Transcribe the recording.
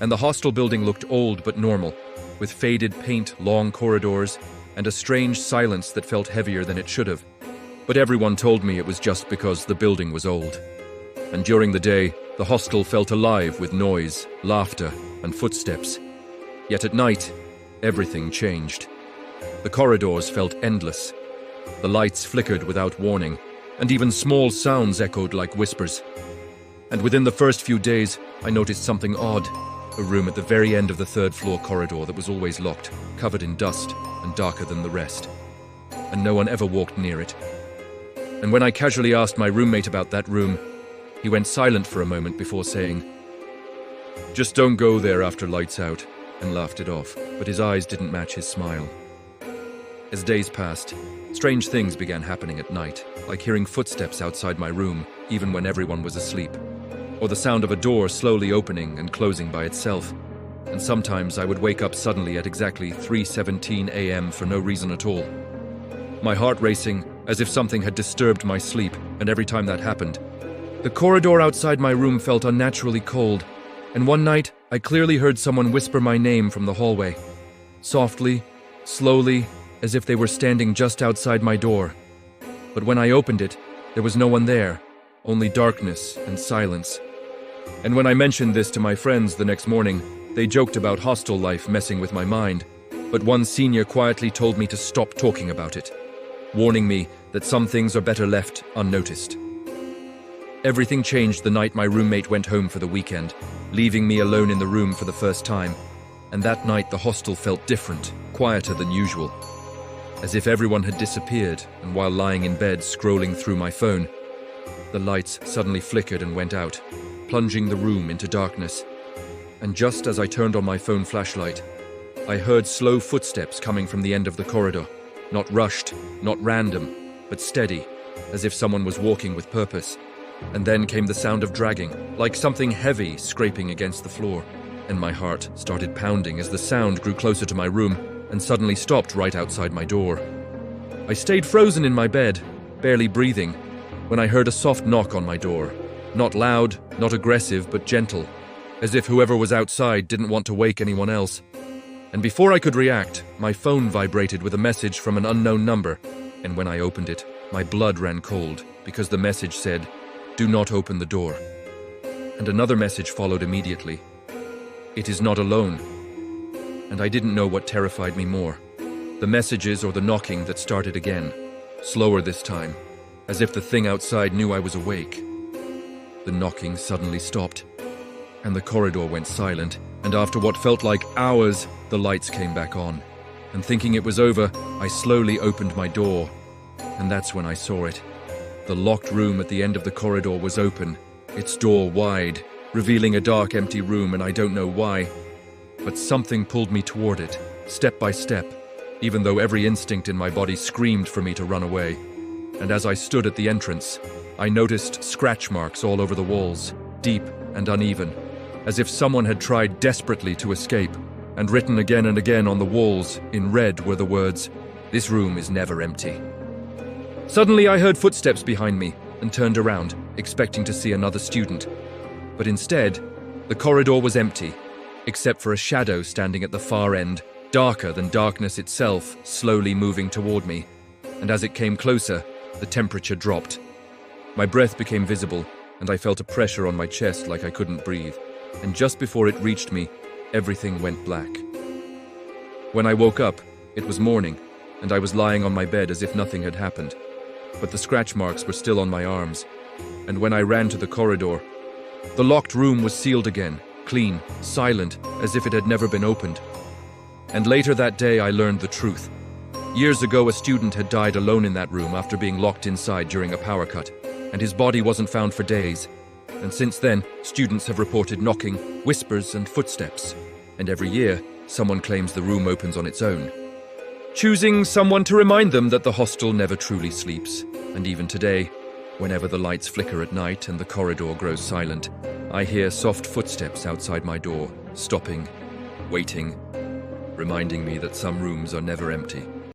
and the hostel building looked old but normal, with faded paint, long corridors, and a strange silence that felt heavier than it should have. But everyone told me it was just because the building was old. And during the day, the hostel felt alive with noise, laughter, and footsteps. Yet at night, everything changed. The corridors felt endless. The lights flickered without warning, and even small sounds echoed like whispers. And within the first few days, I noticed something odd. A room at the very end of the third-floor corridor that was always locked, covered in dust and darker than the rest. And no one ever walked near it. And when I casually asked my roommate about that room, he went silent for a moment before saying, "Just don't go there after lights out," and laughed it off, but his eyes didn't match his smile. As days passed, strange things began happening at night, like hearing footsteps outside my room, even when everyone was asleep, or the sound of a door slowly opening and closing by itself. And sometimes I would wake up suddenly at exactly 3:17 a.m. for no reason at all. My heart racing, as if something had disturbed my sleep, and every time that happened, the corridor outside my room felt unnaturally cold, and one night I clearly heard someone whisper my name from the hallway. Softly, slowly, as if they were standing just outside my door. But when I opened it, there was no one there, only darkness and silence. And when I mentioned this to my friends the next morning, they joked about hostel life messing with my mind, but one senior quietly told me to stop talking about it, warning me that some things are better left unnoticed. Everything changed the night my roommate went home for the weekend, leaving me alone in the room for the first time. And that night the hostel felt different, quieter than usual. As if everyone had disappeared, and while lying in bed scrolling through my phone, the lights suddenly flickered and went out, plunging the room into darkness. And just as I turned on my phone flashlight, I heard slow footsteps coming from the end of the corridor. Not rushed, not random, but steady, as if someone was walking with purpose. And then came the sound of dragging, like something heavy scraping against the floor. And my heart started pounding as the sound grew closer to my room and suddenly stopped right outside my door. I stayed frozen in my bed, barely breathing, when I heard a soft knock on my door. Not loud, not aggressive, but gentle, as if whoever was outside didn't want to wake anyone else. And before I could react, my phone vibrated with a message from an unknown number, and when I opened it, my blood ran cold, because the message said, "Do not open the door." And another message followed immediately. "It is not alone." And I didn't know what terrified me more, the messages or the knocking that started again, slower this time, as if the thing outside knew I was awake. The knocking suddenly stopped, and the corridor went silent, and after what felt like hours, the lights came back on. And thinking it was over, I slowly opened my door, and that's when I saw it. The locked room at the end of the corridor was open, its door wide, revealing a dark, empty room, and I don't know why, but something pulled me toward it, step by step, even though every instinct in my body screamed for me to run away. And as I stood at the entrance, I noticed scratch marks all over the walls, deep and uneven, as if someone had tried desperately to escape, and written again and again on the walls, in red, were the words, "This room is never empty." Suddenly I heard footsteps behind me, and turned around, expecting to see another student. But instead, the corridor was empty, except for a shadow standing at the far end, darker than darkness itself, slowly moving toward me. And as it came closer, the temperature dropped. My breath became visible, and I felt a pressure on my chest like I couldn't breathe. And just before it reached me, everything went black. When I woke up, it was morning, and I was lying on my bed as if nothing had happened. But the scratch marks were still on my arms, and when I ran to the corridor, the locked room was sealed again, clean, silent, as if it had never been opened. And later that day I learned the truth. Years ago, a student had died alone in that room after being locked inside during a power cut, and his body wasn't found for days. And since then, students have reported knocking, whispers, and footsteps. And every year, someone claims the room opens on its own, choosing someone to remind them that the hostel never truly sleeps. And even today, whenever the lights flicker at night and the corridor grows silent, I hear soft footsteps outside my door, stopping, waiting, reminding me that some rooms are never empty.